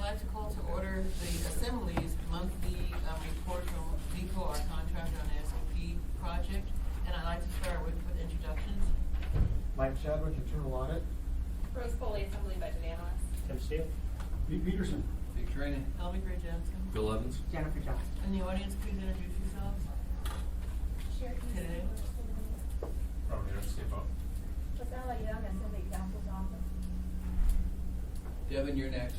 like to call to order the Assembly's monthly report from ZCO, our contractor on the SAP project. And I'd like to start with introductions. Mike Chadwick, Internal Audit. Rose Foley, Assembly Budget Analyst. Tim Steele. Pete Peterson. Big training. Helmy Gray Johnson. Bill Evans. Jennifer Johnson. In the audience, please introduce yourselves. Today. Robert here, CFO. Rosella Young, Assembly Counsel's Office. Devin, you're next.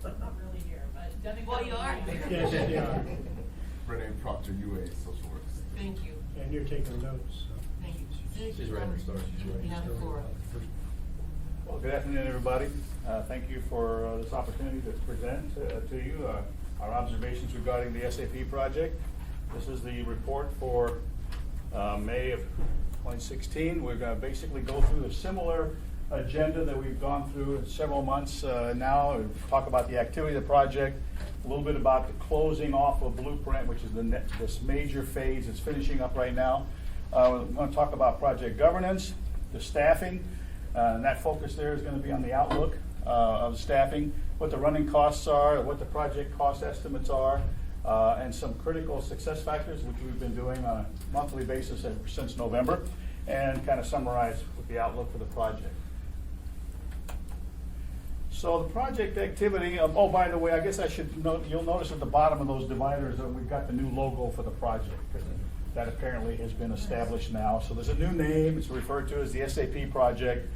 Not really here, but Debbie. Well, you are. Yes, you are. Renee Proctor, UA, Social Works. Thank you. And you're taking notes, so. Thank you. She's ready to start. You have the floor. Well, good afternoon, everybody. Thank you for this opportunity to present to you our observations regarding the SAP project. This is the report for May of 2016. We're going to basically go through a similar agenda that we've gone through in several months now. We'll talk about the activity of the project, a little bit about the closing off of Blueprint, which is this major phase that's finishing up right now. We're going to talk about project governance, the staffing, and that focus there is going to be on the outlook of staffing, what the running costs are, what the project cost estimates are, and some critical success factors, which we've been doing on a monthly basis since November, and kind of summarize with the outlook for the project. So the project activity, oh, by the way, I guess I should note, you'll notice at the bottom of those dividers that we've got the new logo for the project. That apparently has been established now. So there's a new name. It's referred to as the SAP project.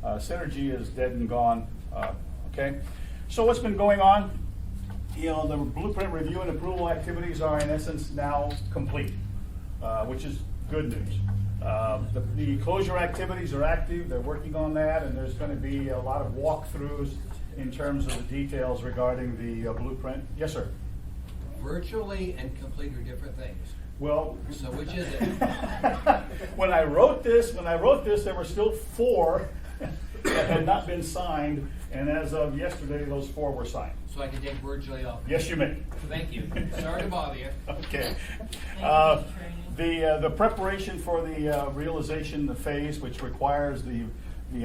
Synergy is dead and gone. Okay. So what's been going on? You know, the blueprint review and approval activities are in essence now complete, which is good news. The closure activities are active. They're working on that, and there's going to be a lot of walkthroughs in terms of the details regarding the blueprint. Yes, sir. Virtually and complete are different things. Well, So which is it? when I wrote this, there were still 4 that had not been signed, and as of yesterday, those 4 were signed. So I can take virtually off. Yes, you may. Thank you. Sorry to bother you. Okay. Thank you, The preparation for the realization phase, which requires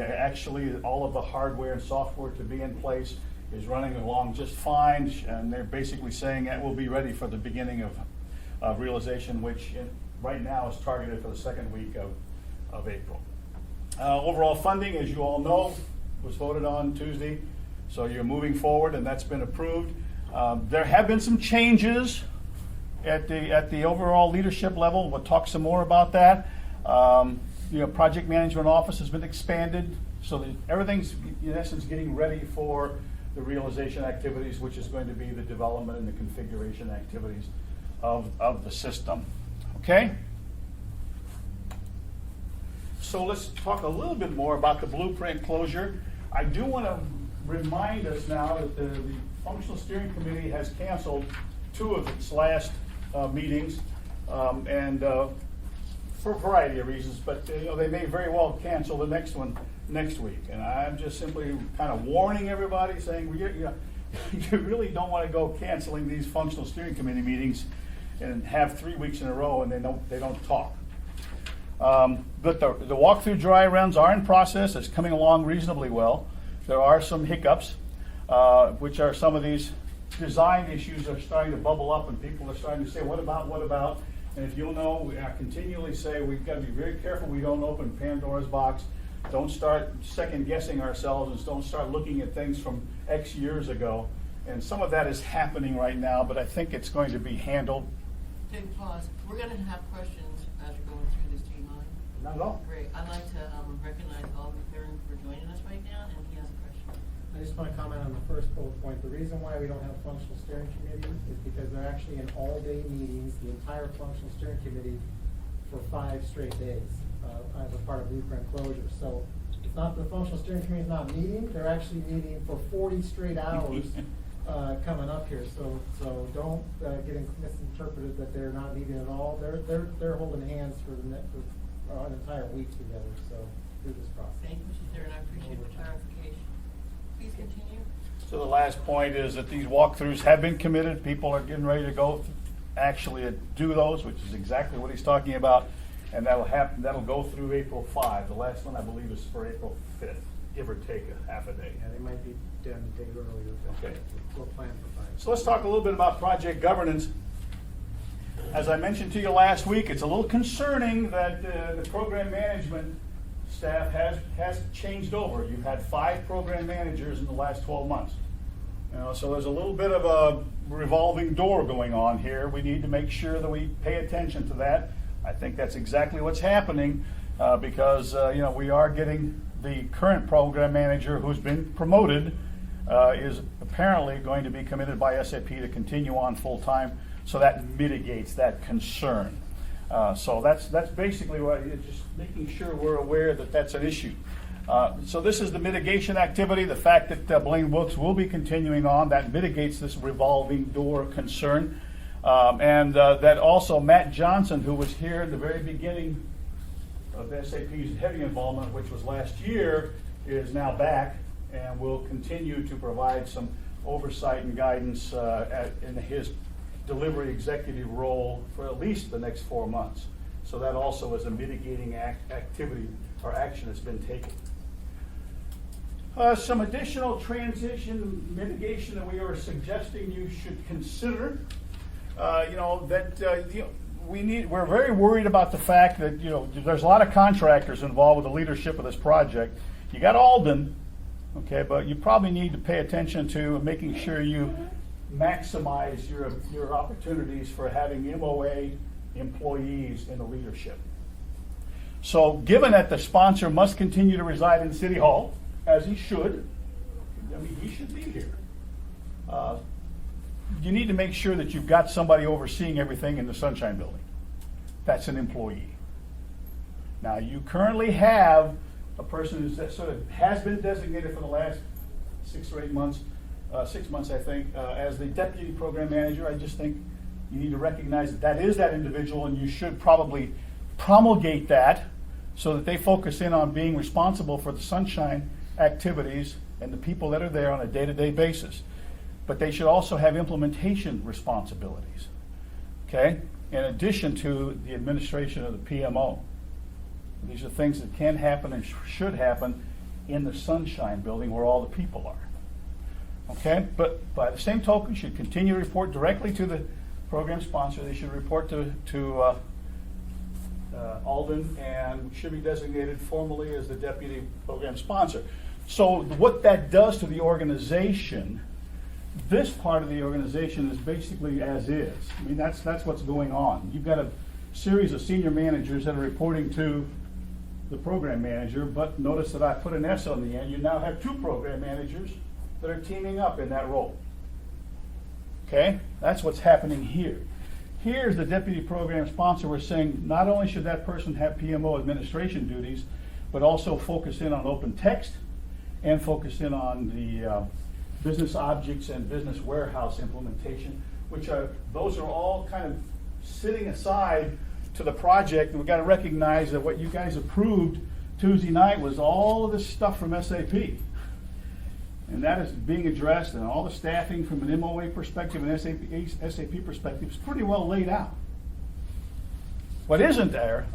actually all of the hardware and software to be in place, is running along just fine, and they're basically saying that will be ready for the beginning of realization, which right now is targeted for the second week of April. Overall funding, as you all know, was voted on Tuesday, so you're moving forward, and that's been approved. There have been some changes at the overall leadership level. We'll talk some more about that. Project management office has been expanded, so that everything's in essence getting ready for the realization activities, which is going to be the development and the configuration activities of the system. Okay? So let's talk a little bit more about the blueprint closure. I do want to remind us now that the Functional Steering Committee has canceled 2 of its last meetings, and for a variety of reasons, but they may very well cancel the next one next week. And I'm just simply kind of warning everybody, saying you really don't want to go canceling these Functional Steering Committee meetings and have 3 weeks in a row and they don't talk. But the walkthrough dry runs are in process. It's coming along reasonably well. There are some hiccups, which are some of these design issues are starting to bubble up, and people are starting to say, what about? And if you'll know, I continually say we've got to be very careful we don't open Pandora's box. Don't start second guessing ourselves, and don't start looking at things from X years ago. And some of that is happening right now, but I think it's going to be handled. Take pause. We're going to have questions as you're going through this. Do you mind? Not at all. Great. I'd like to recognize Alvin Perrin for joining us right now, and he has a question. I just want to comment on the first bullet point. The reason why we don't have functional steering committee is because they're actually in all-day meetings, the entire functional steering committee, for 5 straight days as a part of blueprint closure. So it's not the functional steering committee is not meeting; they're actually meeting for 40 straight hours coming up here. So don't get misinterpreted that they're not meeting at all. They're holding hands for an entire week together. So through this process. Thank you, Mr. Stern. I appreciate the clarification. Please continue. So the last point is that these walkthroughs have been committed. People are getting ready to go actually do those, which is exactly what he's talking about. And that'll happen. That'll go through April 5. The last one, I believe, is for April 5th. give or take a half a day. Yeah, they might be done a day earlier. Okay. We'll plan for 5. So let's talk a little bit about project governance. As I mentioned to you last week, it's a little concerning that the program management staff has changed over. You've had 5 program managers in the last 12 months. So there's a little bit of a revolving door going on here. We need to make sure that we pay attention to that. I think that's exactly what's happening because we are getting the current program manager who's been promoted is apparently going to be committed by SAP to continue on full-time, so that mitigates that concern. So that's basically what it's just making sure we're aware that that's an issue. So this is the mitigation activity. The fact that Blaine Wilkes will be continuing on, that mitigates this revolving door concern. And that also Matt Johnson, who was here at the very beginning of SAP's heavy involvement, which was last year, is now back and will continue to provide some oversight and guidance in his delivery executive role for at least the next 4 months. So that also is a mitigating activity or action that's been taken. Some additional transition mitigation that we are suggesting you should consider. We're very worried about the fact that there's a lot of contractors involved with the leadership of this project. You got Alden, okay, but you probably need to pay attention to making sure you maximize your opportunities for having MOA employees in the leadership. So given that the sponsor must continue to reside in City Hall, as he should, he should be here. You need to make sure that you've got somebody overseeing everything in the Sunshine Building. That's an employee. Now, you currently have a person who sort of has been designated for the last 6 or 8 months, 6 months, I think, as the deputy program manager. I just think you need to recognize that is that individual, and you should probably promulgate that so that they focus in on being responsible for the Sunshine activities and the people that are there on a day-to-day basis. But they should also have implementation responsibilities, okay, in addition to the administration of the PMO. These are things that can happen and should happen in the Sunshine Building where all the people are, okay? But by the same token, should continue to report directly to the program sponsor. They should report to Alden and should be designated formally as the deputy program sponsor. So what that does to the organization, this part of the organization is basically as is. I mean, that's what's going on. You've got a series of senior managers that are reporting to the program manager, but notice that I put an S on the end. You now have 2 program managers that are teaming up in that role. Okay? That's what's happening here. Here's the deputy program sponsor. We're saying not only should that person have PMO administration duties, but also focus in on open text and focus in on the business objects and business warehouse implementation, those are all kind of sitting aside to the project. And we've got to recognize that what you guys approved Tuesday night was all of this stuff from SAP. And that is being addressed, and all the staffing from an MOA perspective and SAP perspective is pretty well laid out. What isn't there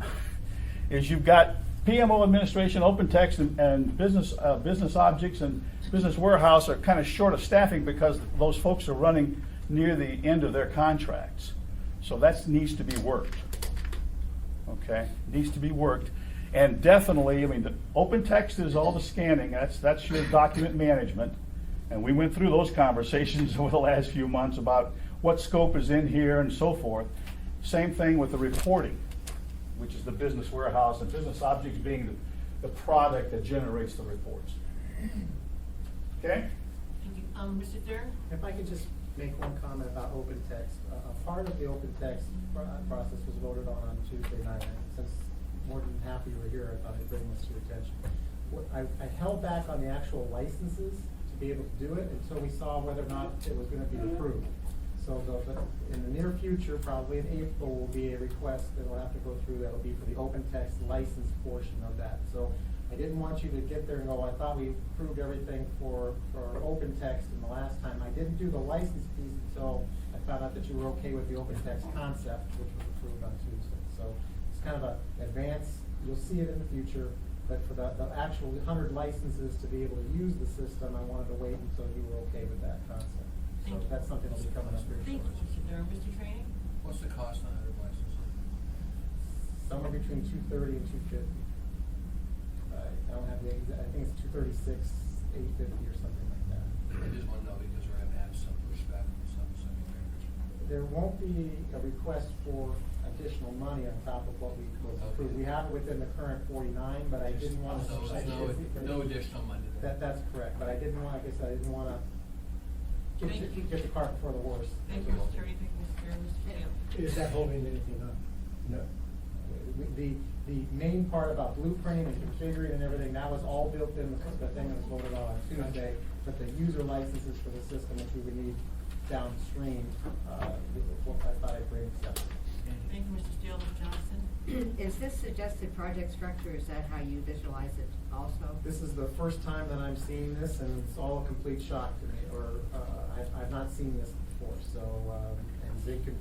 is you've got PMO administration, open text, and business objects and business warehouse are kind of short of staffing because those folks are running near the end of their contracts. So that needs to be worked. Okay, needs to be worked. And definitely, I mean, the open text is all the scanning. That's your document management. And we went through those conversations over the last few months about what scope is in here and so forth. Same thing with the reporting, which is the business warehouse and business objects being the product that generates the reports. Okay? Thank you. Mr. Stern? If I could just make one comment about open text. A part of the open text process was voted on Tuesday night. Since more than half of you were here, I thought I'd bring this to your attention. I held back on the actual licenses to be able to do it until we saw whether or not it was going to be approved. So in the near future, probably in April, will be a request that will have to go through. That'll be for the open text license portion of that. So I didn't want you to get there and go, I thought we approved everything for open text in the last time. I didn't do the license piece until I found out that you were okay with the open text concept, which was approved on Tuesday. So it's kind of an advance. You'll see it in the future. But for the actual 100 licenses to be able to use the system, I wanted to wait until you were okay with that concept. So Thank you. that's something that'll be coming up here Thank you, shortly. Mr. Durham. Mr. Training? What's the cost on 100 licenses? Somewhere between 230 and 250. I don't have the exact, I think it's 236, 850 or something like that. I just want to know because we're going to have some pushback from some members. There won't be a request for additional money on top of what we approved. We have it within the current 49, but I didn't want to. So no additional money there. That's correct, but I didn't want, like I said, I didn't want to Thank you. get the cart before the horse. Thank you, Mr. Attorney. Thank you, Mr. Durham. Mr. Taylor? Is that holding anything up? No. The main part about blueprinting and configuring and everything, that was all built in the thing that was voted on Tuesday. But the user licenses for the system, which we would need downstream, I thought I'd bring separate. Thank you, Mr. Steele. Ms. Johnson? Is this suggested project structure, is that how you visualize it also? This is the first time that I'm seeing this, and it's all a complete shock to me, or I've not seen this before, so, and Zig can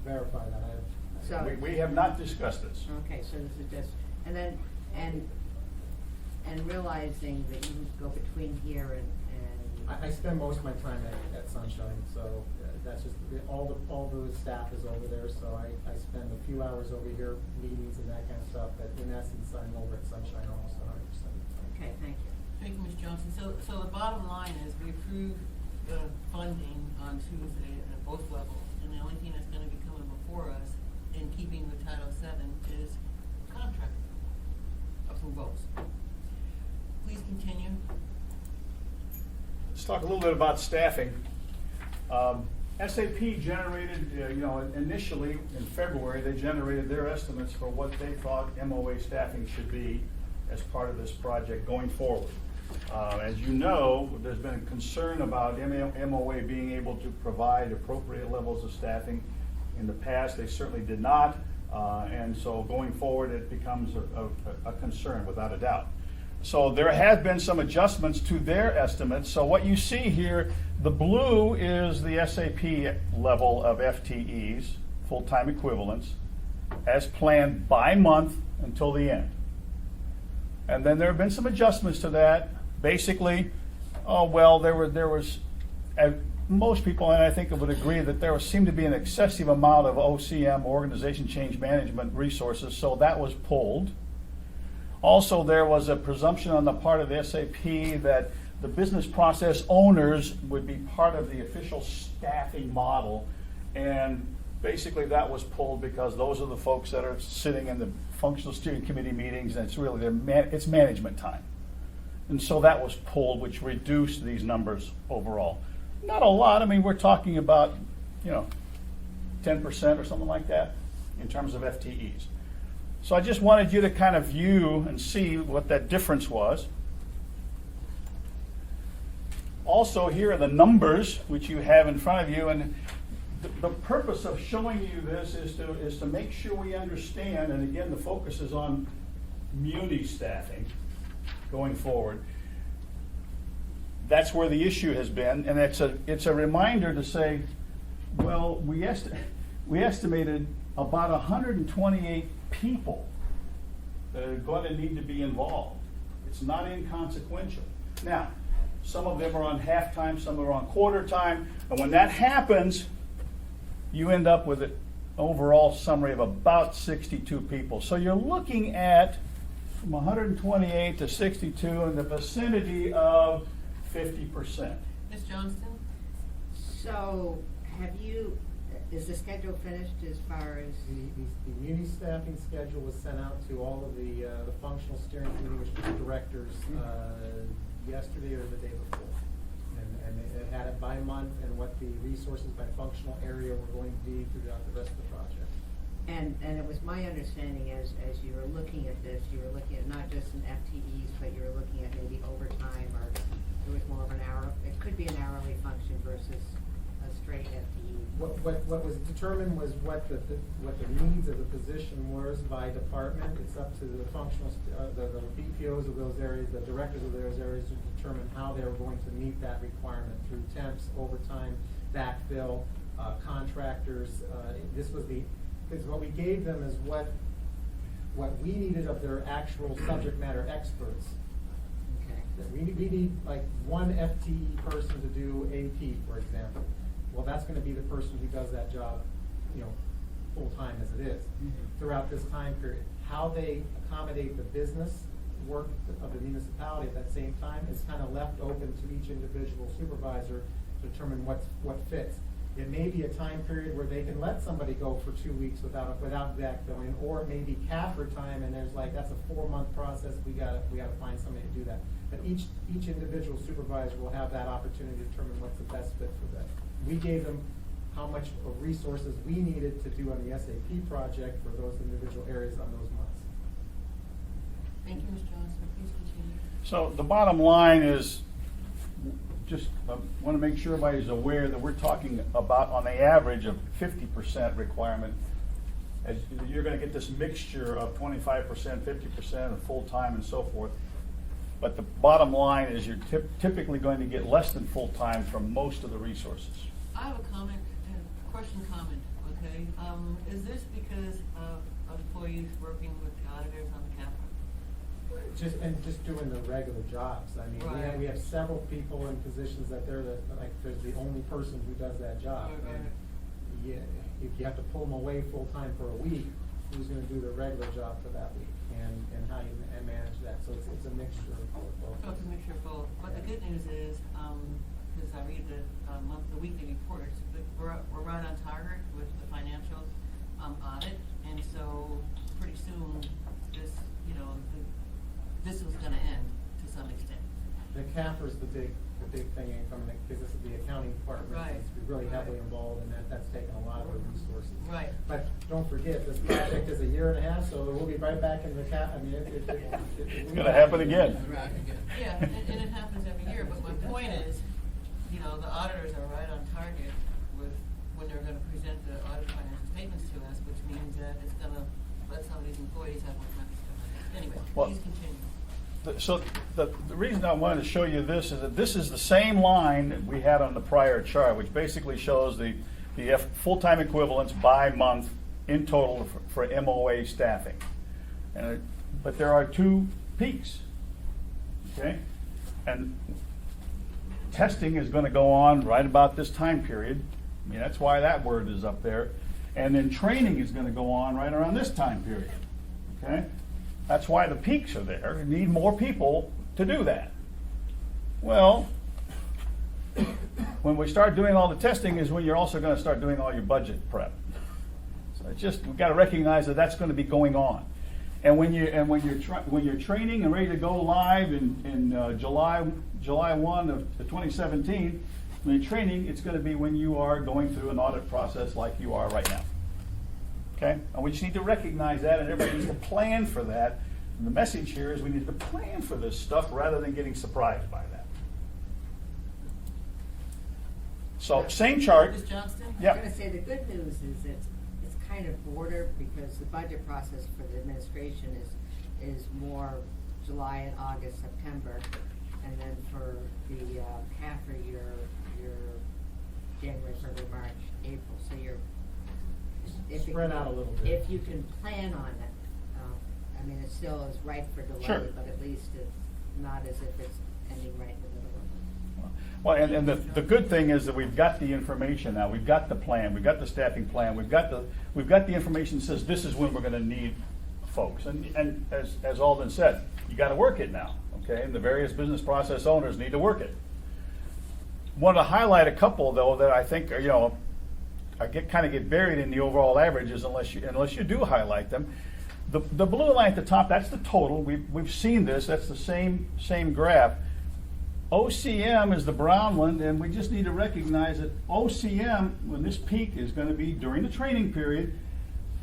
verify that. So- We have not discussed this. Okay, so this is just, and then, and realizing that you go between here and. I spend most of my time at Sunshine, so that's just, all the staff is over there, so I spend a few hours over here, meetings and that kind of stuff, but in essence, I'm over at Sunshine almost 100% of the time. Okay, thank you. Thank you, Ms. Johnson. So the bottom line is we approved the funding on Tuesday at both levels. And the only thing that's gonna be coming before us in keeping with Title VII is contract approvals. Please continue. Let's talk a little bit about staffing. SAP generated, initially in February, they generated their estimates for what they thought MOA staffing should be as part of this project going forward. As you know, there's been concern about MOA being able to provide appropriate levels of staffing. In the past, they certainly did not, and so going forward, it becomes a concern without a doubt. So there have been some adjustments to their estimates. So what you see here, the blue is the SAP level of FTEs, full-time equivalents, as planned by month until the end. And then there have been some adjustments to that. Basically, there was, most people, and I think would agree, that there seemed to be an excessive amount of OCM, organization change management resources, so that was pulled. Also, there was a presumption on the part of the SAP that the business process owners would be part of the official staffing model, and basically that was pulled because those are the folks that are sitting in the functional steering committee meetings, and it's really it's management time. And so that was pulled, which reduced these numbers overall. Not a lot. I mean, we're talking about, 10% or something like that in terms of FTEs. So I just wanted you to kind of view and see what that difference was. Also, here are the numbers which you have in front of you, and the purpose of showing you this is to make sure we understand, and again, the focus is on muni staffing going forward. That's where the issue has been, and it's a reminder to say, well, we estimated about 128 people that are going to need to be involved. It's not inconsequential. Now, some of them are on half-time, some are on quarter-time, and when that happens, you end up with an overall summary of about 62 people. So you're looking at from 128 to 62 in the vicinity of 50%. Ms. Johnston? So, is the schedule finished as far as? The muni staffing schedule was sent out to all of the functional steering committee, which was directors, yesterday or the day before. And they had it by month and what the resources by functional area were going to be throughout the rest of the project. And it was my understanding as you were looking at this, you were looking at not just an FTEs, but you were looking at maybe overtime, or it was more of an hour, it could be an hourly function versus a straight FTE. What was determined was what the needs of the position was by department. It's up to the functional, the BPOs of those areas, the directors of those areas to determine how they were going to meet that requirement through temps, overtime, backfill, contractors. This was what we gave them is what What we needed of their actual subject matter experts, Okay. that we need like one FTE person to do AP, for example. Well, that's gonna be the person who does that job, you know, full-time as it is, throughout this time period. How they accommodate the business work of the municipality at that same time is kind of left open to each individual supervisor to determine what fits. It may be a time period where they can let somebody go for 2 weeks without backfilling, or it may be CAFR time, and there's like, that's a 4-month process, we gotta find somebody to do that. But each individual supervisor will have that opportunity to determine what's the best fit for them. We gave them how much of resources we needed to do on the SAP project for those individual areas on those months. Thank you, Mr. Johnson, please continue. So the bottom line is, just want to make sure everybody's aware that we're talking about on the average of 50% requirement. As you're going to get this mixture of 25%, 50% of full-time and so forth. But the bottom line is you're typically going to get less than full-time from most of the resources. I have a comment, question comment, okay? Is this because of employees working with the auditors on the CAFR? Just doing the regular jobs. I mean, Right. we have several people in positions that they're the only person who does that job. Right, And right. yeah, if you have to pull them away full-time for a week, who's gonna do the regular job for that week? And how you manage that, so it's a mixture of both. So it's a mixture of both. But the good news is, because I read the weekly reports, that we're right on target with the financial audit, and so pretty soon, this, you know, this was gonna end to some extent. The CAFR is the big thing incoming, because this is the accounting department. Right. It's really heavily involved, and that's taken a lot of the resources. Right. But don't forget, this project is a year and a half, so we'll be right back in the I mean, It's going to happen again. Yeah, and it happens every year, but my point is, you know, the auditors are right on target with, when they're gonna present the audit financial statements to us, which means that it's gonna let some of these employees have more time to stuff. Anyway, Well, please continue. So the reason I wanted to show you this is that this is the same line that we had on the prior chart, which basically shows the full-time equivalents by month in total for MOA staffing. But there are 2 peaks, okay? And testing is going to go on right about this time period. I mean, that's why that word is up there. And then training is going to go on right around this time period, okay? That's why the peaks are there. You need more people to do that. Well, when we start doing all the testing is when you're also going to start doing all your budget prep. So it's just, we've got to recognize that that's going to be going on. And when you're training and ready to go live in July 1 of 2017, when you're training, it's going to be when you are going through an audit process like you are right now. Okay? And we just need to recognize that, and everybody needs to plan for that. And the message here is we need to plan for this stuff rather than getting surprised by that. So, same chart. Ms. Johnston? Yeah. I was gonna say, the good news is it's kind of border, because the budget process for the administration is more July and August, September, and then for the half of your January, February, March, April, so you're Spread out a little bit. If you can plan on it, I mean, it still is ripe for delay, Sure. but at least it's not as if it's ending right in the middle of it. Well, and the good thing is that we've got the information now. We've got the plan. We've got the staffing plan. We've got the information that says this is when we're going to need folks. And as Alden said, you got to work it now. Okay, and the various business process owners need to work it. Want to highlight a couple though that I think are, you know, kind of get buried in the overall averages unless you do highlight them. The blue line at the top, that's the total. We've seen this. That's the same graph. OCM is the brown one, and we just need to recognize that OCM, when this peak is going to be during the training period,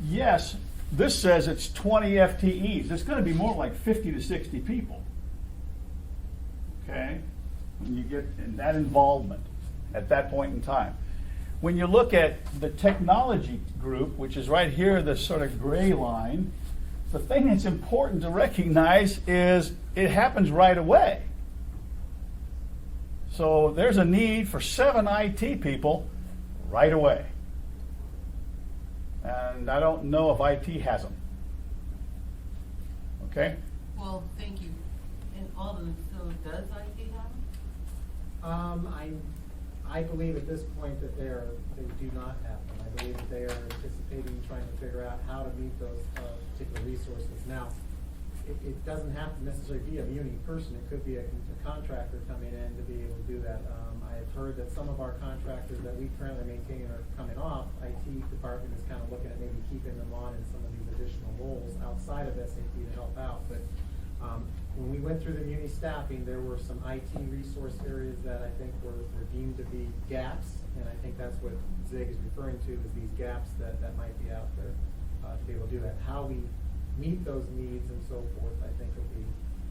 yes, this says it's 20 FTEs. It's going to be more like 50 to 60 people. Okay? When you get in that involvement at that point in time. When you look at the technology group, which is right here, this sort of gray line, the thing that's important to recognize is it happens right away. So there's a need for 7 IT people right away. And I don't know if IT has them. Okay? Well, thank you. And Alden, so does IT have them? I believe at this point that they do not have them. I believe that they are anticipating trying to figure out how to meet those particular resources. Now, it doesn't have to necessarily be a muni person. It could be a contractor coming in to be able to do that. I've heard that some of our contractors that we currently maintain are coming off. IT department is kind of looking at maybe keeping them on in some of these additional roles outside of SAP to help out. But when we went through the muni staffing, there were some IT resource areas that I think were deemed to be gaps, and I think that's what Zig is referring to, is these gaps that might be out there to be able to do that. How we meet those needs and so forth, I think will be,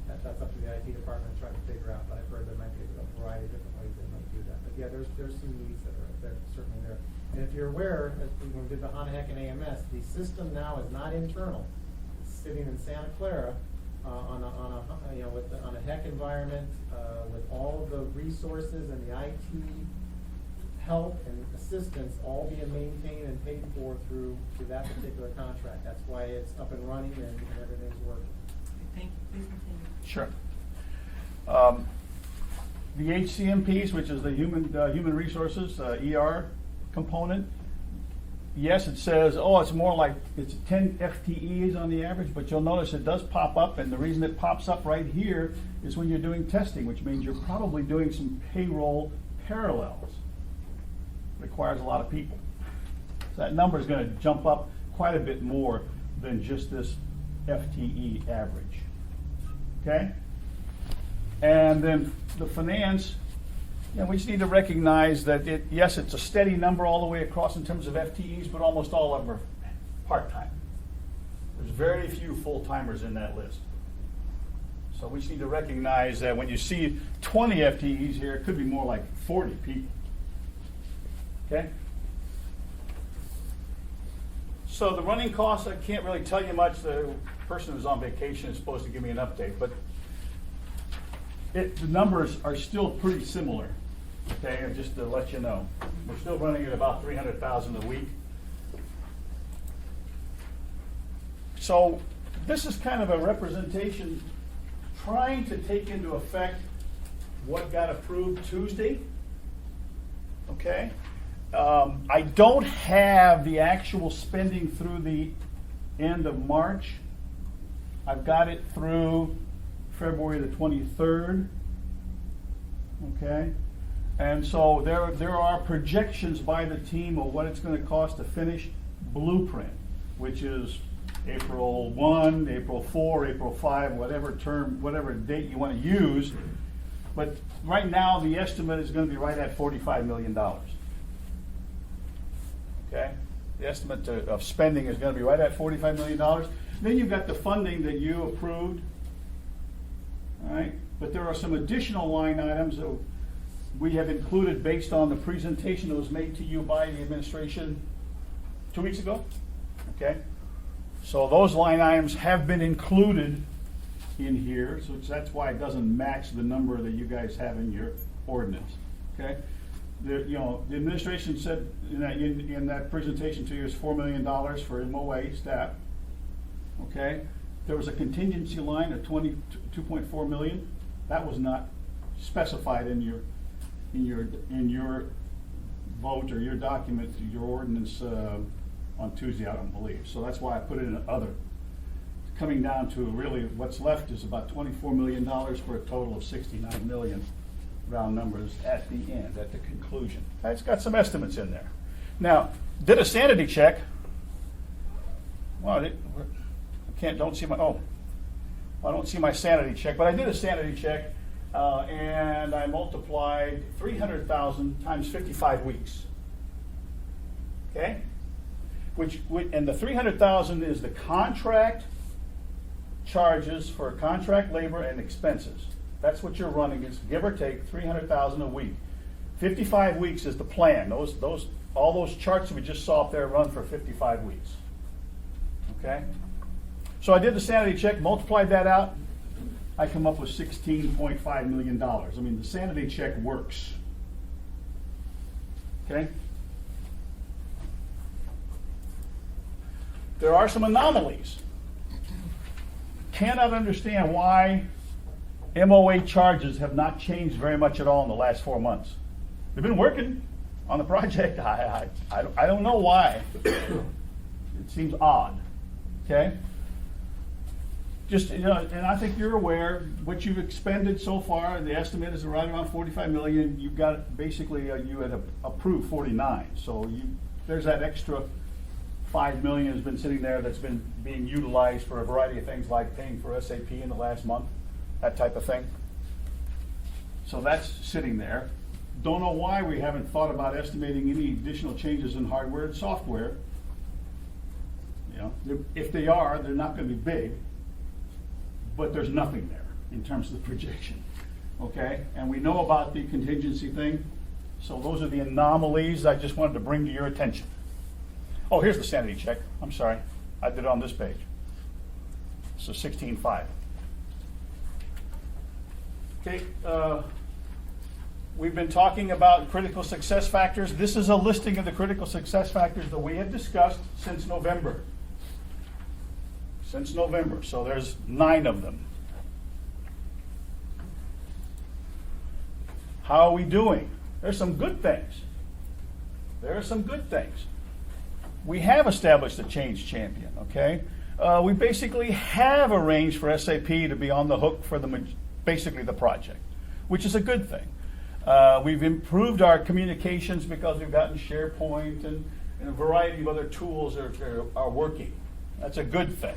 that's up to the IT department to try to figure out, but I've heard there might be a variety of different ways they might do that. But yeah, there's some needs that are certainly there. And if you're aware, as when we did the Honaheck and AMS, the system now is not internal. It's sitting in Santa Clara, on a HEC environment, with all of the resources and the IT help and assistance all being maintained and paid for through that particular contract. That's why it's up and running and everything's working. Thank you. Please continue. Sure. The HCMPs, which is the human resources, ER component, yes, it says, oh, it's more like it's 10 FTEs on the average, but you'll notice it does pop up, and the reason it pops up right here is when you're doing testing, which means you're probably doing some payroll parallels. Requires a lot of people. So that number is going to jump up quite a bit more than just this FTE average. Okay? And then the finance, we just need to recognize that yes, it's a steady number all the way across in terms of FTEs, but almost all of them are part-time. There's very few full-timers in that list. So we just need to recognize that when you see 20 FTEs here, it could be more like 40 people. Okay? So the running costs, I can't really tell you much. The person who's on vacation is supposed to give me an update, but the numbers are still pretty similar. Okay, and just to let you know, we're still running at about $300,000 a week. So this is kind of a representation trying to take into effect what got approved Tuesday. Okay, I don't have the actual spending through the end of March. I've got it through February the 23rd. Okay. And so there are projections by the team of what it's going to cost to finish Blueprint, which is April 1, April 4, April 5, whatever date you want to use. But right now the estimate is going to be right at $45 million. Okay? The estimate of spending is going to be right at $45 million. Then you've got the funding that you approved. All right? But there are some additional line items that we have included based on the presentation that was made to you by the administration 2 weeks ago. Okay? So those line items have been included in here, so that's why it doesn't match the number that you guys have in your ordinance. Okay? The administration said in that presentation to you is $4 million for MOA staff. Okay? There was a contingency line of $22.4 million. That was not specified in your vote or your document, your ordinance on Tuesday, I don't believe. So that's why I put it in other. Coming down to really what's left is about $24 million for a total of $69 million, round numbers, at the end, at the conclusion. It's got some estimates in there. Now, did a sanity check. Well, I don't see my sanity check, but I did a sanity check. And I multiplied 300,000 times 55 weeks. Okay? And the 300,000 is the contract charges for contract labor and expenses. That's what you're running. It's give or take 300,000 a week. 55 weeks is the plan. All those charts that we just saw up there run for 55 weeks. Okay? So I did the sanity check, multiplied that out. I come up with $16.5 million. I mean, the sanity check works. Okay? There are some anomalies. cannot understand why MOA charges have not changed very much at all in the last 4 months. They've been working on the project. I don't know why. It seems odd, okay? Just, you know, and I think you're aware, what you've expended so far, the estimate is right around 45 million. You've got, basically, you had approved 49. So there's that extra 5 million has been sitting there that's been being utilized for a variety of things like paying for SAP in the last month, that type of thing. So that's sitting there. Don't know why we haven't thought about estimating any additional changes in hardware and software. You know, if they are, they're not going to be big, but there's nothing there in terms of the projection. Okay, and we know about the contingency thing. So those are the anomalies I just wanted to bring to your attention. Oh, here's the sanity check. I'm sorry, I did it on this page. So 16.5. Okay, we've been talking about critical success factors. This is a listing of the critical success factors that we have discussed since November. Since November, so there's 9 of them. How are we doing? There's some good things. There are some good things. We have established a change champion, okay? We basically have arranged for SAP to be on the hook for basically the project, which is a good thing. We've improved our communications because we've gotten SharePoint and a variety of other tools are working. That's a good thing.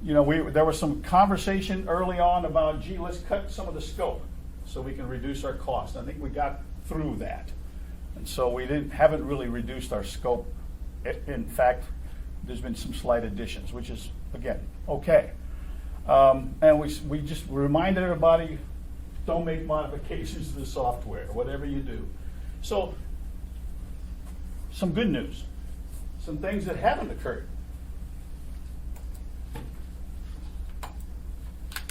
You know, there was some conversation early on about, gee, let's cut some of the scope so we can reduce our cost. I think we got through that. And so we haven't really reduced our scope. In fact, there's been some slight additions, which is, again, okay. And we just reminded everybody, don't make modifications to the software, whatever you do. So, some good news. Some things that haven't occurred.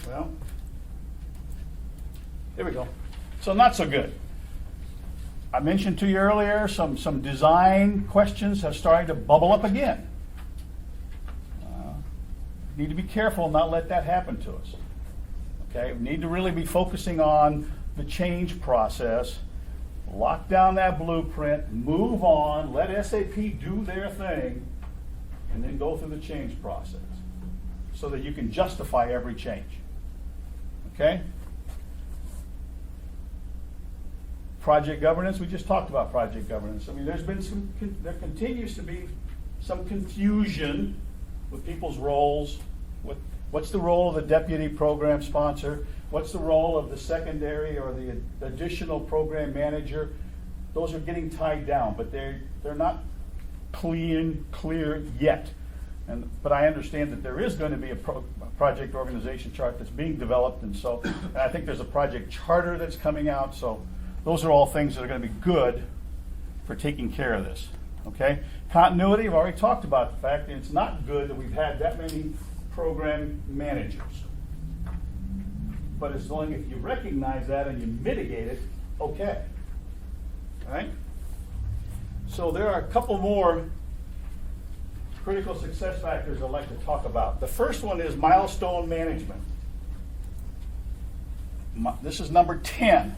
Well, here we go. So not so good. I mentioned to you earlier, some design questions have started to bubble up again. Need to be careful and not let that happen to us. Okay, we need to really be focusing on the change process, lock down that blueprint, move on, let SAP do their thing, and then go through the change process so that you can justify every change. Okay? Project governance, we just talked about project governance. I mean, there continues to be some confusion with people's roles. What's the role of the deputy program sponsor? What's the role of the secondary or the additional program manager? Those are getting tied down, but they're not clear yet. But I understand that there is going to be a project organization chart that's being developed, and I think there's a project charter that's coming out. So those are all things that are going to be good for taking care of this. Okay, continuity. I've already talked about the fact that it's not good that we've had that many program managers. But as long as you recognize that and you mitigate it, okay. All right? So there are a couple more critical success factors I'd like to talk about. The first one is milestone management. This is number 10.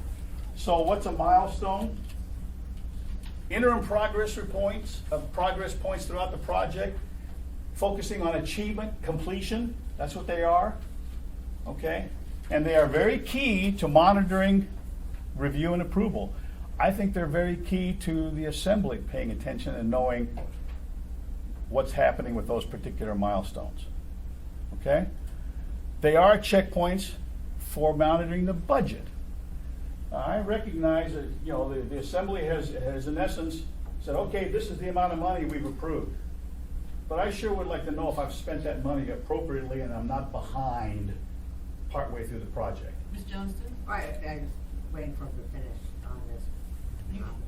So what's a milestone? Interim progress points throughout the project, focusing on achievement, completion. That's what they are. Okay? And they are very key to monitoring, review, and approval. I think they're very key to the assembly paying attention and knowing what's happening with those particular milestones. Okay? They are checkpoints for monitoring the budget. I recognize that, you know, the assembly has in essence said, okay, this is the amount of money we've approved. But I sure would like to know if I've spent that money appropriately and I'm not behind partway through the project. Ms. Johnston? All right, I was waiting for him to finish on this.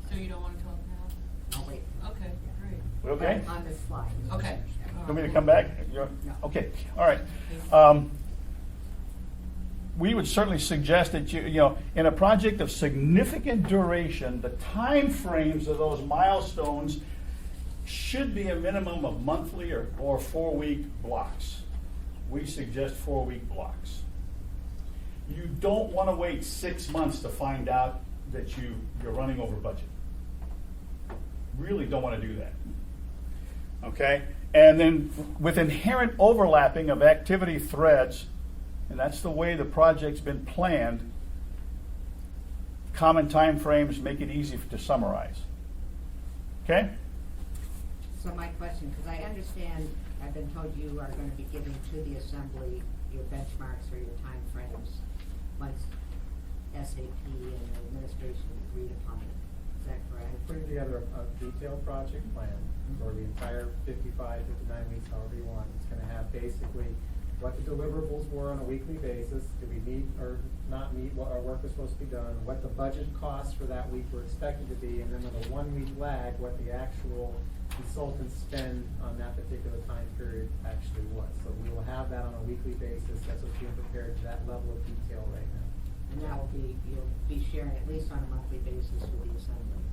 So you don't want to talk now? I'll wait. Okay, great. We okay? On this slide. Okay. Want me to come back? No. Okay, all right. We would certainly suggest that you know, in a project of significant duration, the time frames of those milestones should be a minimum of monthly or 4-week blocks. we suggest 4-week blocks. You don't want to wait 6 months to find out that you're running over budget. Really don't want to do that. Okay? And then with inherent overlapping of activity threads, and that's the way the project's been planned, common time frames make it easy to summarize. Okay? So my question, because I understand, I've been told you are going to be giving to the assembly your benchmarks or your timeframes once SAP and the administration agreed upon it. Is that correct? Putting together a detailed project plan for the entire 55, 59 weeks, however you want. It's gonna have basically what the deliverables were on a weekly basis. Did we meet or not meet what our work was supposed to be done? What the budget costs for that week were expected to be, and then with a 1-week lag, what the actual consultants spend on that particular time period actually was. So we will have that on a weekly basis. That's what's being prepared to that level of detail right now. And that will be, you'll be sharing at least on a monthly basis with the assembly.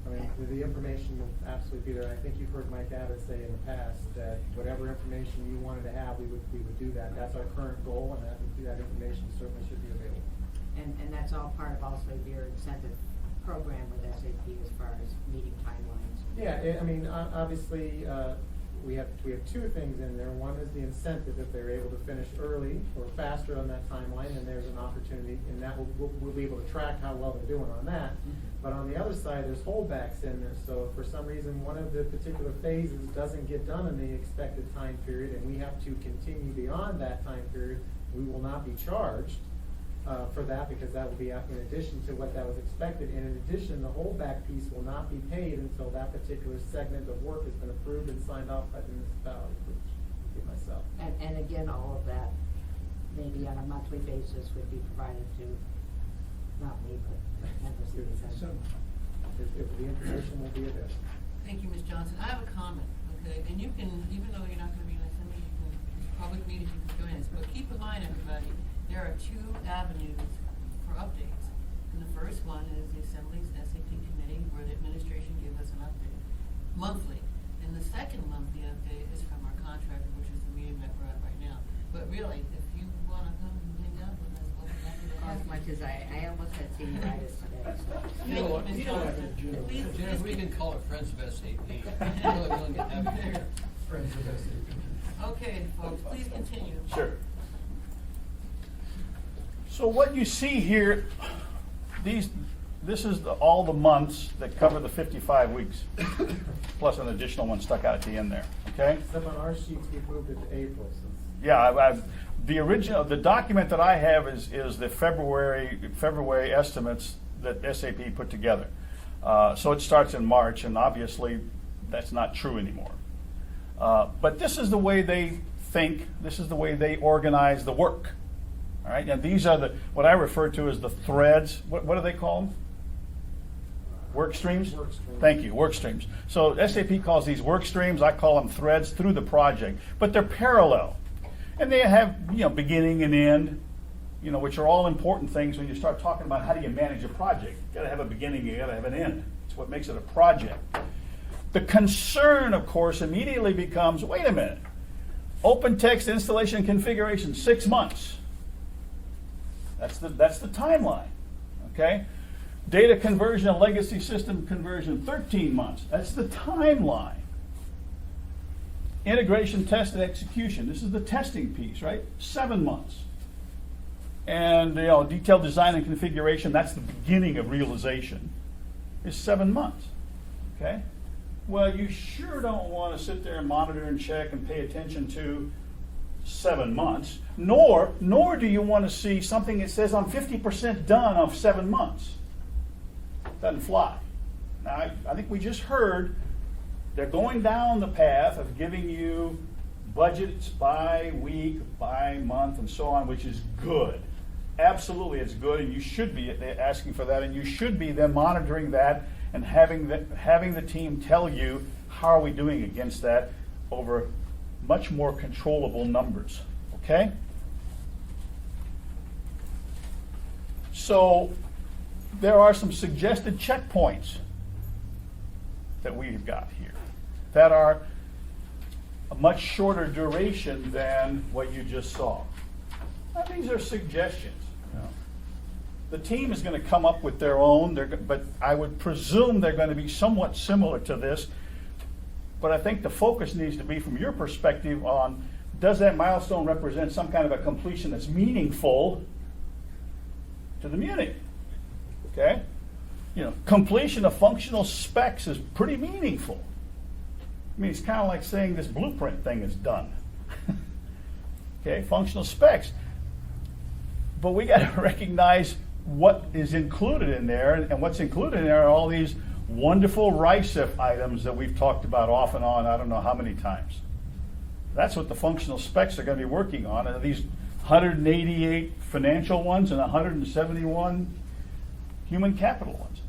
I mean, the information will absolutely be there. I think you've heard Mike Abbott say in the past that whatever information you wanted to have, we would do that. That's our current goal, and that information certainly should be available. And that's all part of also your incentive program with SAP as far as meeting timelines. Yeah, I mean, obviously, we have two things in there. One is the incentive if they're able to finish early or faster on that timeline, and there's an opportunity, and that we'll be able to track how well they're doing on that. But on the other side, there's holdbacks in there. So if for some reason one of the particular phases doesn't get done in the expected time period, and we have to continue beyond that time period, we will not be charged for that, because that will be in addition to what that was expected. And in addition, the holdback piece will not be paid until that particular segment of work has been approved and signed off by the municipality, which would be myself. And again, all of that, maybe on a monthly basis, would be provided to, not me, but members of the assembly. If the information will be available. Thank you, Ms. Johnson. I have a comment, okay? And you can, even though you're not gonna be in assembly, you can, public meetings, you can join us. But keep in mind, everybody, there are 2 avenues for updates. And the first one is the Assembly's SAP committee, where the administration gives us an update monthly. And the second monthly update is from our contractor, which is the meeting that we're at right now. But really, if you wanna come and hang out with us, we'll be happy to have As you. much as I almost had senioritis today, so. You know what, Ms. you know what, Johnson, please- Janice, we can call it Friends of SAP. Really don't get happy there. Friends of SAP. Okay, folks, please continue. Sure. So what you see here, this is all the months that cover the 55 weeks, plus an additional one stuck out at the end there, okay? Some on our sheets, we've moved it to April since. Yeah, the document that I have is the February estimates that SAP put together. So it starts in March, and obviously that's not true anymore. But this is the way they think, this is the way they organize the work. All right, and these are what I refer to as the threads. What do they call them? Work streams? Work streams. Thank you, work streams. So SAP calls these work streams, I call them threads through the project. But they're parallel. And they have, beginning and end, which are all important things when you start talking about how do you manage a project. You gotta have a beginning, you gotta have an end. It's what makes it a project. The concern, of course, immediately becomes, wait a minute, open text installation and configuration, 6 months. That's the timeline, okay? Data conversion and legacy system conversion, 13 months. That's the timeline. Integration, test, and execution. This is the testing piece, right? 7 months. And detailed design and configuration, that's the beginning of realization, is 7 months, okay? Well, you sure don't want to sit there and monitor and check and pay attention to 7 months, nor do you want to see something that says I'm 50% done of 7 months. Doesn't fly. Now, I think we just heard they're going down the path of giving you budgets by week, by month, and so on, which is good. Absolutely, it's good, and you should be asking for that, and you should be then monitoring that and having the team tell you how are we doing against that over much more controllable numbers, okay? So there are some suggested checkpoints that we've got here that are a much shorter duration than what you just saw. Now, these are suggestions. You know. The team is going to come up with their own, but I would presume they're going to be somewhat similar to this. But I think the focus needs to be from your perspective on, does that milestone represent some kind of a completion that's meaningful to the Muni? Okay? You know, completion of functional specs is pretty meaningful. I mean, it's kind of like saying this blueprint thing is done. Okay, functional specs. But we got to recognize what is included in there, and what's included in there are all these wonderful RICEF items that we've talked about off and on, I don't know how many times. That's what the functional specs are going to be working on, and these 188 financial ones and 171 human capital ones.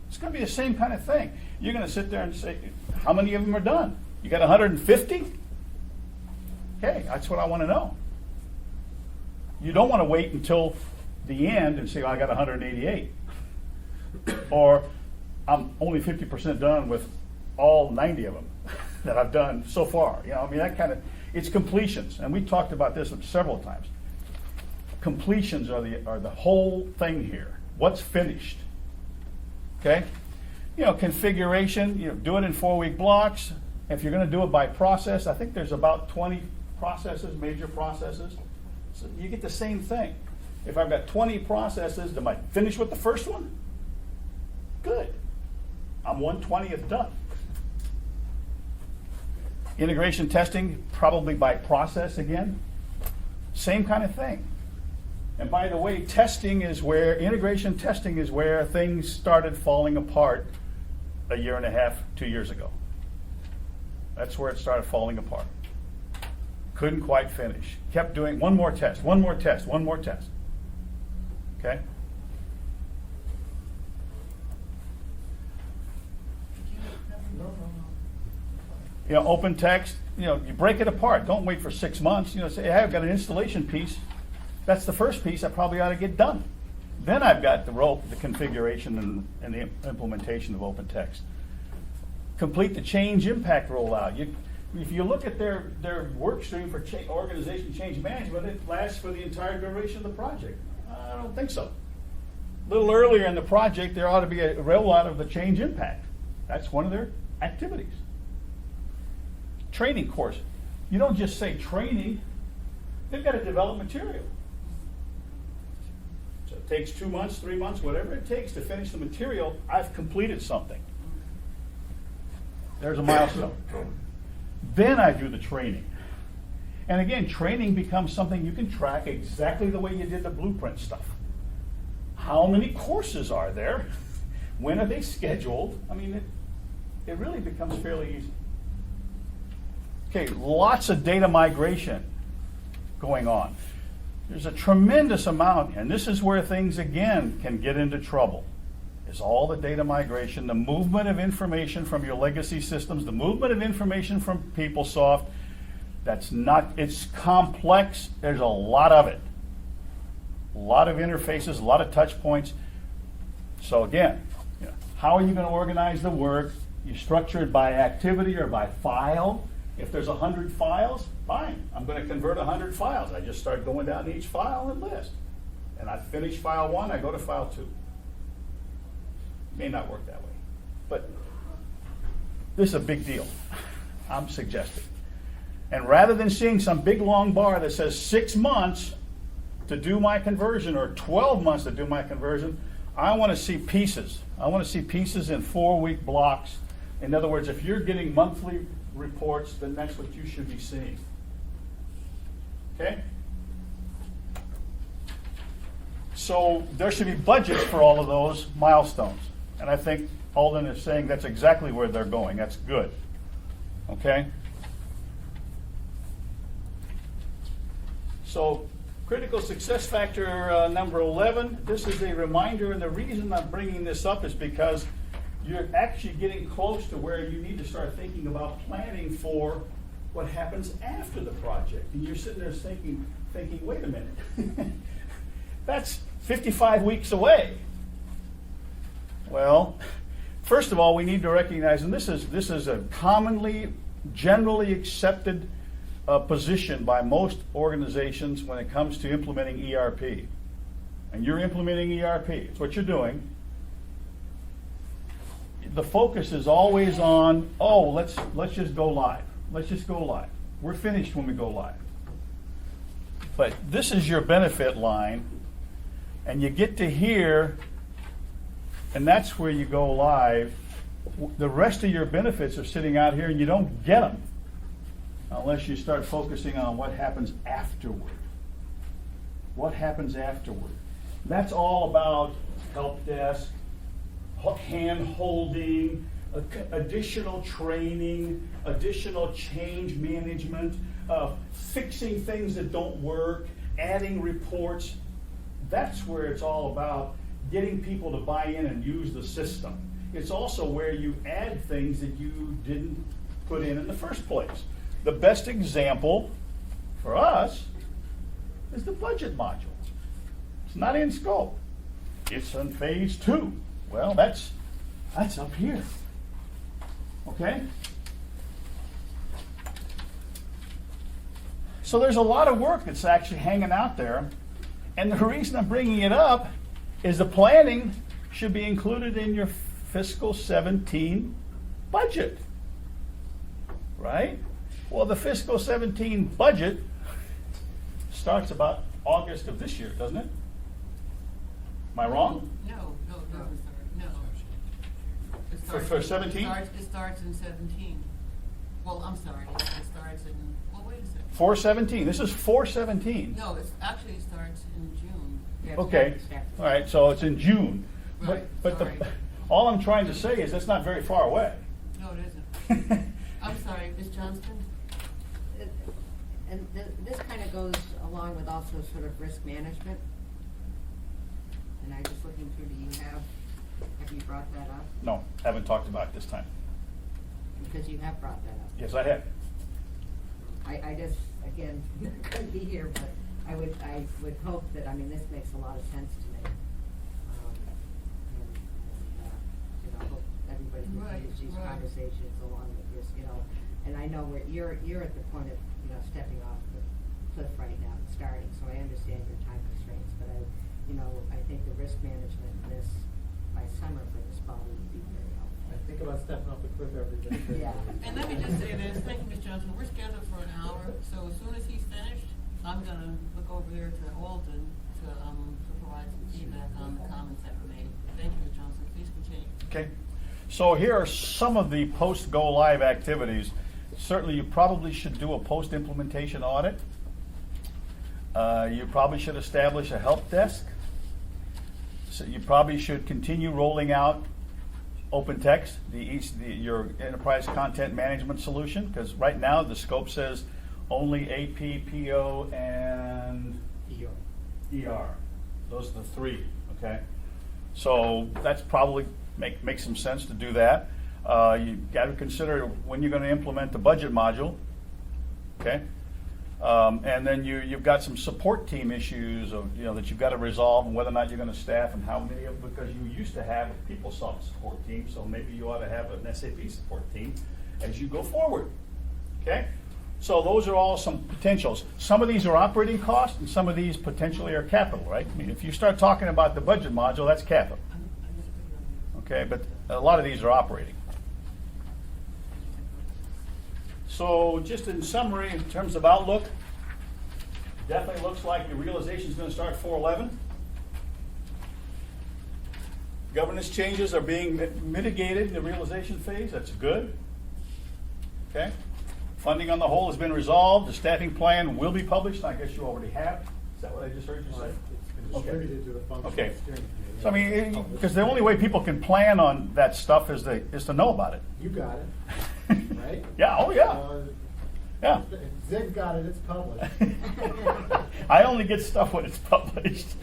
It's going to be the same kind of thing. You're going to sit there and say, how many of them are done? You got 150? Okay, that's what I want to know. You don't want to wait until the end and say, oh, I got 188. Or I'm only 50% done with all 90 of them that I've done so far. You know, I mean, that kind of, it's completions. And we talked about this several times. Completions are the whole thing here. What's finished? Okay? You know, configuration, you know, do it in 4-week blocks. If you're going to do it by process, I think there's about 20 processes, major processes. So you get the same thing. If I've got 20 processes, am I finished with the first one? Good. I'm 1/20th done. Integration testing, probably by process again. Same kind of thing. And by the way, integration testing is where things started falling apart a year and a half, 2 years ago. That's where it started falling apart. Couldn't quite finish. Kept doing one more test, one more test, one more test. Okay? You know, open text, you know, you break it apart. Don't wait for 6 months. You know, say, hey, I've got an installation piece. That's the first piece I probably ought to get done. Then I've got the configuration and the implementation of open text. Complete the change impact rollout. If you look at their work stream for organization change management, it lasts for the entire duration of the project. I don't think so. A little earlier in the project, there ought to be a rollout of the change impact. That's one of their activities. Training course. You don't just say training. They've got to develop material. So it takes 2 months, 3 months, whatever it takes to finish the material. I've completed something. There's a milestone. Then I do the training. And again, training becomes something you can track exactly the way you did the blueprint stuff. How many courses are there? When are they scheduled? I mean, it really becomes fairly easy. Okay, lots of data migration going on. There's a tremendous amount, and this is where things, again, can get into trouble, is all the data migration, the movement of information from your legacy systems, the movement of information from PeopleSoft. It's complex. There's a lot of it. A lot of interfaces, a lot of touch points. So again, you know, how are you going to organize the work? You structure it by activity or by file. If there's 100 files, fine. I'm going to convert 100 files. I just start going down each file and list. And I finish file 1, I go to file 2. May not work that way. But this is a big deal, I'm suggesting. And rather than seeing some big long bar that says 6 months to do my conversion or 12 months to do my conversion, I want to see pieces. I want to see pieces in 4-week blocks. In other words, if you're getting monthly reports, then that's what you should be seeing. Okay? So there should be budgets for all of those milestones. And I think Alden is saying that's exactly where they're going. That's good. Okay? So critical success factor number 11, this is a reminder, and the reason I'm bringing this up is because you're actually getting close to where you need to start thinking about planning for what happens after the project. And you're sitting there thinking, wait a minute, that's 55 weeks away. Well, first of all, we need to recognize, and this is a commonly generally accepted position by most organizations when it comes to implementing ERP. And you're implementing ERP, it's what you're doing. The focus is always on, oh, let's just go live. Let's just go live. We're finished when we go live. But this is your benefit line, and you get to here, and that's where you go live. The rest of your benefits are sitting out here, and you don't get them unless you start focusing on what happens afterward. What happens afterward? That's all about help desk, hand-holding, additional training, additional change management, fixing things that don't work, adding reports. That's where it's all about getting people to buy in and use the system. It's also where you add things that you didn't put in the first place. The best example for us is the budget module. It's not in scope. It's in phase 2. Well, that's up here. Okay? So there's a lot of work that's actually hanging out there. And the reason I'm bringing it up is the planning should be included in your fiscal 17 budget. Right? Well, the fiscal 17 budget starts about August of this year, doesn't it? Am I wrong? No. It For starts- 17? It starts in 17. Well, I'm sorry, it starts in, well, wait a second. 417. This is 417. No, it actually starts in June. Yeah, Okay. it's not- All right, so it's in June. Right, But sorry. all I'm trying to say is that's not very far away. No, it isn't. I'm sorry, Ms. Johnston? And this kind of goes along with also sort of risk management. And I just looking through, have you brought that up? No, haven't talked about it this time. Because you have brought that up. Yes, I have. I just, again, couldn't be here, but I would hope that, I mean, this makes a lot of sense to me. I hope everybody Right, continues these right. conversations along with this, and I know you're at the point of, stepping off the cliff right now and starting, so I understand your time constraints, but I think the risk management in this, by summer for this body would be very helpful. I think about stepping off the cliff every day. Yeah. And let me just say this, thank you, Ms. Johnson, we're scheduled for an hour, so as soon as he's finished, I'm gonna look over there to Alden to provide some feedback on the comments that were made. Thank you, Ms. Johnson, please continue. Okay. So here are some of the post-go live activities. Certainly, you probably should do a post-implementation audit. You probably should establish a help desk. So you probably should continue rolling out OpenText, your enterprise content management solution, because right now the scope says only AP, PO, and ER. Those are the 3, okay? So that's probably makes some sense to do that. You got to consider when you're going to implement the budget module, okay? And then you've got some support team issues of, that you've got to resolve, and whether or not you're going to staff and how many of them, because you used to have a PeopleSoft support team, so maybe you ought to have an SAP support team as you go forward, okay? So those are all some potentials. Some of these are operating costs, and some of these potentially are capital, right? I mean, if you start talking about the budget module, that's capital, okay? But a lot of these are operating. So just in summary, in terms of outlook, definitely looks like the realization is going to start 4/11. Governance changes are being mitigated in the realization phase. That's good. Okay. Funding on the whole has been resolved. The staffing plan will be published. I guess you already have. Is that what I just heard you say? It's been Okay. distributed to the functional Okay. steering committee. So I mean, because the only way people can plan on that stuff is to know about it. You got it, right? Yeah. Oh yeah. Yeah. If Zig got it, it's published. I only get stuff when it's published.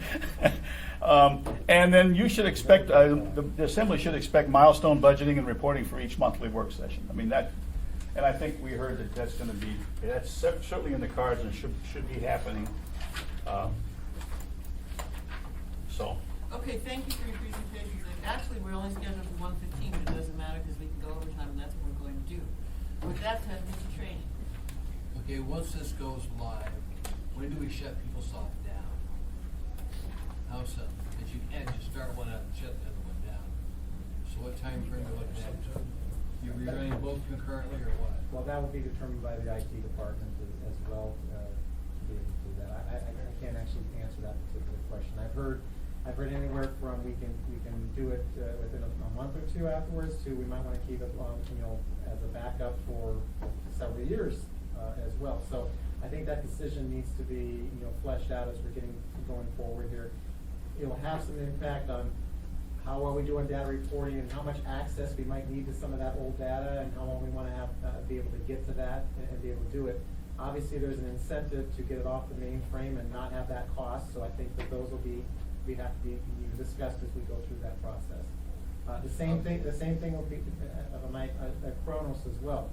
And then you should expect, the Assembly should expect milestone budgeting and reporting for each monthly work session. I mean, and I think we heard that that's certainly in the cards and should be happening. So. Okay, thank you for your presentation. Actually, we're only scheduled for 1:15, but it doesn't matter because we can go overtime, and that's what we're going to do. We're that's Mr. Training. Okay, once this goes live, when do we shut PeopleSoft down? How so? Because you can't just start one up and shut the other one down. So what time frame are we looking at? You're rerunning both concurrently or what? Well, that will be determined by the IT department as well, to be able to do that. I can't actually answer that particular question. I've heard anywhere from we can do it within a month or two afterwards to we might want to keep it as a backup for several years as well. So I think that decision needs to be fleshed out as we're going forward here. It'll have some impact on how well we do on data reporting and how much access we might need to some of that old data and how long we want to have be able to get to that and be able to do it. Obviously, there's an incentive to get it off the mainframe and not have that cost. So I think that those will have to be discussed as we go through that process. The same thing will be at Kronos as well.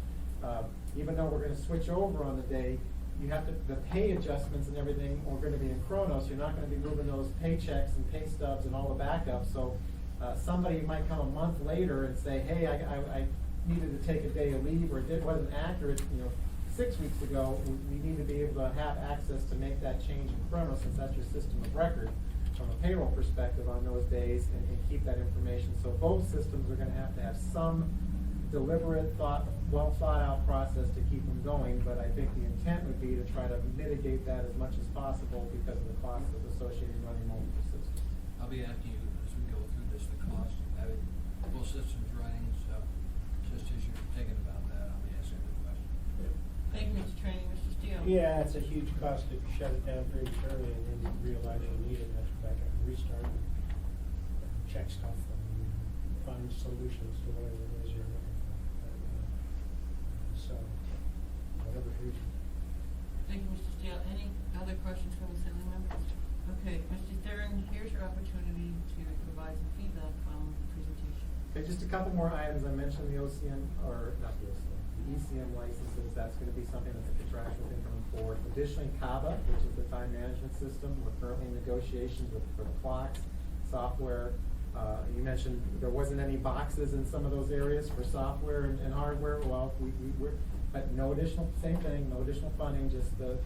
Even though we're going to switch over on the day, the pay adjustments and everything are going to be in Kronos. You're not going to be moving those paychecks and pay stubs and all the backups. So somebody might come a month later and say, hey, I needed to take a day of leave, or it wasn't accurate 6 weeks ago. We need to be able to have access to make that change in Kronos, since that's your system of record from a payroll perspective on those days, and keep that information. So both systems are going to have some deliberate, well thought out process to keep them going, but I think the intent would be to try to mitigate that as much as possible because of the costs associated with running multiple systems. I'll be asking you as we go through this, the cost of having both systems running, so just as you're thinking about that, I'll be asking the question. Thank you, Mr. Training. Mr. Steele? Yeah, it's a huge cost if you shut it down prematurely and then realize you need it, have to go back and restart and check stuff and find solutions to whatever it is you're looking for. So, whatever reason. Thank you, Mr. Steele. Any other questions from the assembly members? Okay, Mr. Theron, here's your opportunity to provide some feedback on the presentation. Okay, just a couple more items. I mentioned the OCM, or not the OCM, the ECM licenses. That's going to be something that's a contractual thing coming forward. Additionally, CABA, which is the time management system. We're currently in negotiations for the clocks software. You mentioned there wasn't any boxes in some of those areas for software and hardware. Well, we're but no additional, same thing, no additional funding, just the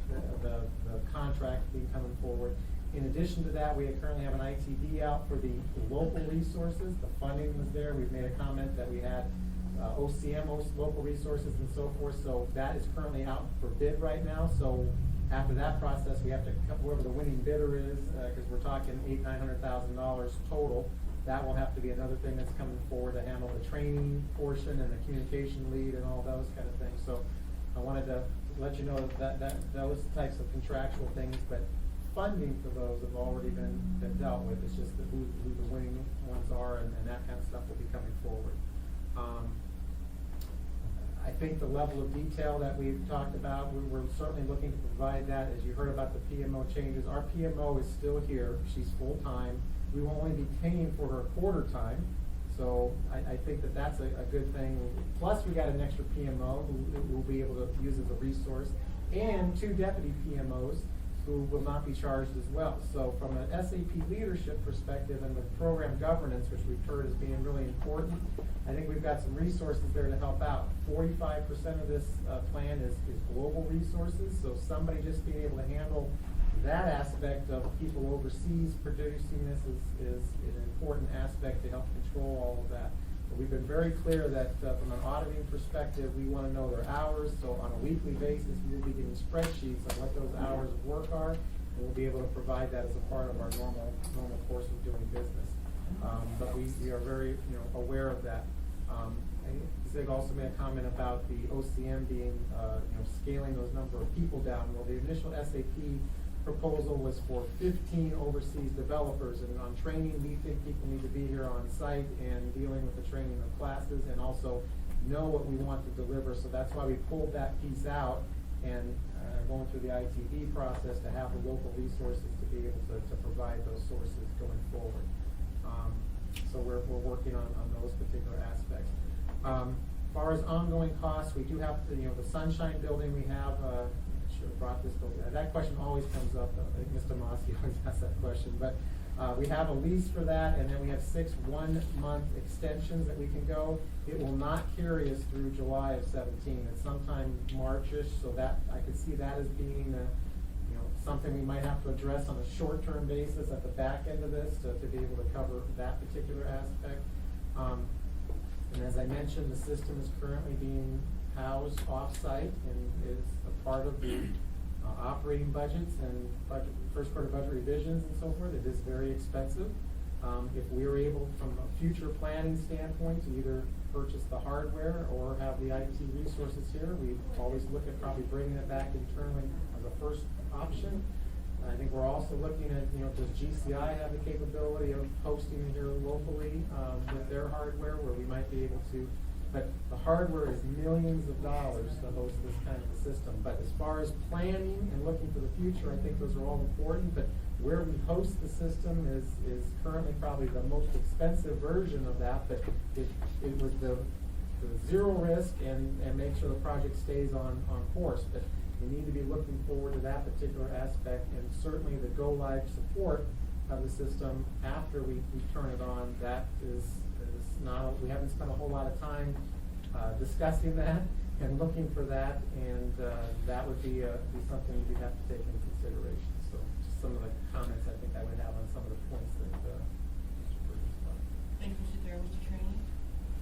contract being coming forward. In addition to that, we currently have an ITD out for the local resources. The funding was there. We've made a comment that we had OCM, local resources and so forth. So that is currently out for bid right now. So after that process, we have to, whoever the winning bidder is, because we're talking $800,000-900,000 total. That will have to be another thing that's coming forward to handle the training portion and the communication lead and all those kind of things. So I wanted to let you know that those types of contractual things, but funding for those have already been dealt with. It's just who the winning ones are, and that kind of stuff will be coming forward. I think the level of detail that we've talked about, we're certainly looking to provide that. As you heard about the PMO changes, our PMO is still here. She's full-time. We will only be paying for her quarter time. So I think that's a good thing. Plus, we got an extra PMO who we'll be able to use as a resource, and 2 deputy PMOs who will not be charged as well. So from an SAP leadership perspective and the program governance, which we've heard as being really important, I think we've got some resources there to help out. 45% of this plan is global resources, so somebody just being able to handle that aspect of people overseas producing this is an important aspect to help control all of that. But we've been very clear that from an auditing perspective, we want to know their hours. So on a weekly basis, we will be getting spreadsheets of what those hours of work are, and we'll be able to provide that as a part of our normal course of doing business. But we are very aware of that. Zig also made a comment about the OCM being scaling those number of people down. Well, the initial SAP proposal was for 15 overseas developers, and on training, we think people need to be here on site and dealing with the training of classes and also know what we want to deliver. So that's why we pulled that piece out and going through the ITD process to have the local resources to be able to provide those sources going forward. So we're working on those particular aspects. As far as ongoing costs, we do have the Sunshine building we have. Should have brought this building. That question always comes up. I think Mr. Mossy always asks that question. But We have a lease for that, and then we have 6 one-month extensions that we can go. It will not carry us through July of 17. It's sometime Marchish, so that, I could see that as being something we might have to address on a short-term basis at the back end of this to be able to cover that particular aspect. And as I mentioned, the system is currently being housed off-site and is a part of the operating budgets and first quarter budget revisions and so forth. It is very expensive. If we are able, from a future planning standpoint, to either purchase the hardware or have the IT resources here, we always look at probably bringing it back internally as a first option. I think we're also looking at, does GCI have the capability of hosting it here locally with their hardware, where we might be able to, but the hardware is millions of dollars to host this kind of a system. But as far as planning and looking for the future, I think those are all important, but where we host the system is currently probably the most expensive version of that, but it was the zero risk and make sure the project stays on course. But we need to be looking forward to that particular aspect, and certainly the go-live support of the system after we turn it on. That is not, we haven't spent a whole lot of time discussing that and looking for that, and that would be something we'd have to take into consideration. So just some of the comments I think I would have on some of the points that Mr. Burgess brought. Thank you, Mr. Thayer. Mr. Trainee?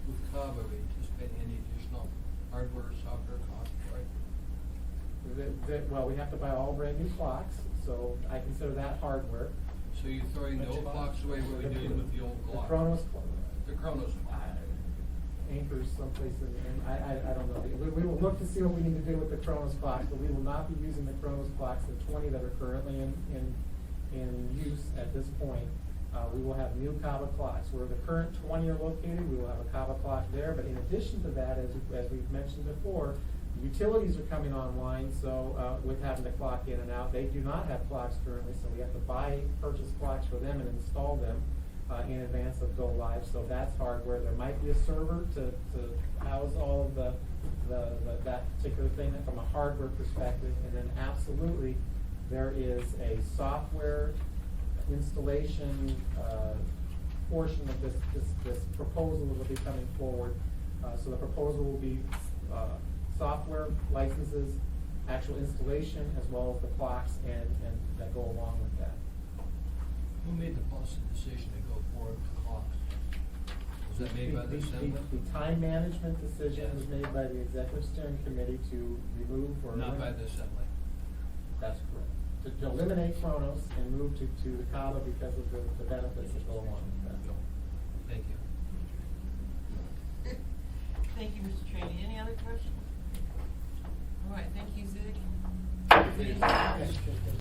With CAVA, are we anticipating any additional hardware or software costs, right? Well, we have to buy all brand new clocks, so I consider that hardware. So you're throwing the old clocks away, what are we doing with the old clock? The Chronos clock. anchors someplace in I don't know. We will look to see what we need to do with the Chronos clocks, but we will not be using the Chronos clocks, the 20 that are currently in use at this point. We will have new Kava clocks. Where the current 20 are located, we will have a Kava clock there. But in addition to that, as we've mentioned before, utilities are coming online, so with having to clock in and out, they do not have clocks currently, so we have to purchase clocks for them and install them in advance of go live. So that's hardware. There might be a server to house all of that particular thing from a hardware perspective, and then absolutely there is a software installation portion of this proposal that will be coming forward. So the proposal will be software licenses, actual installation, as well as the clocks and that go along with that. Who made the policy decision to go forward with the clocks? Was that made by the Assembly? The time management decision was made by the Executive Steering Committee to remove or Not by the Assembly. That's correct. To eliminate Chronos and move to the Kava because of the benefits that go along with that. Thank you. Thank you, Mr. Trainee. Any other questions? All right, thank you, Zig. Thank you.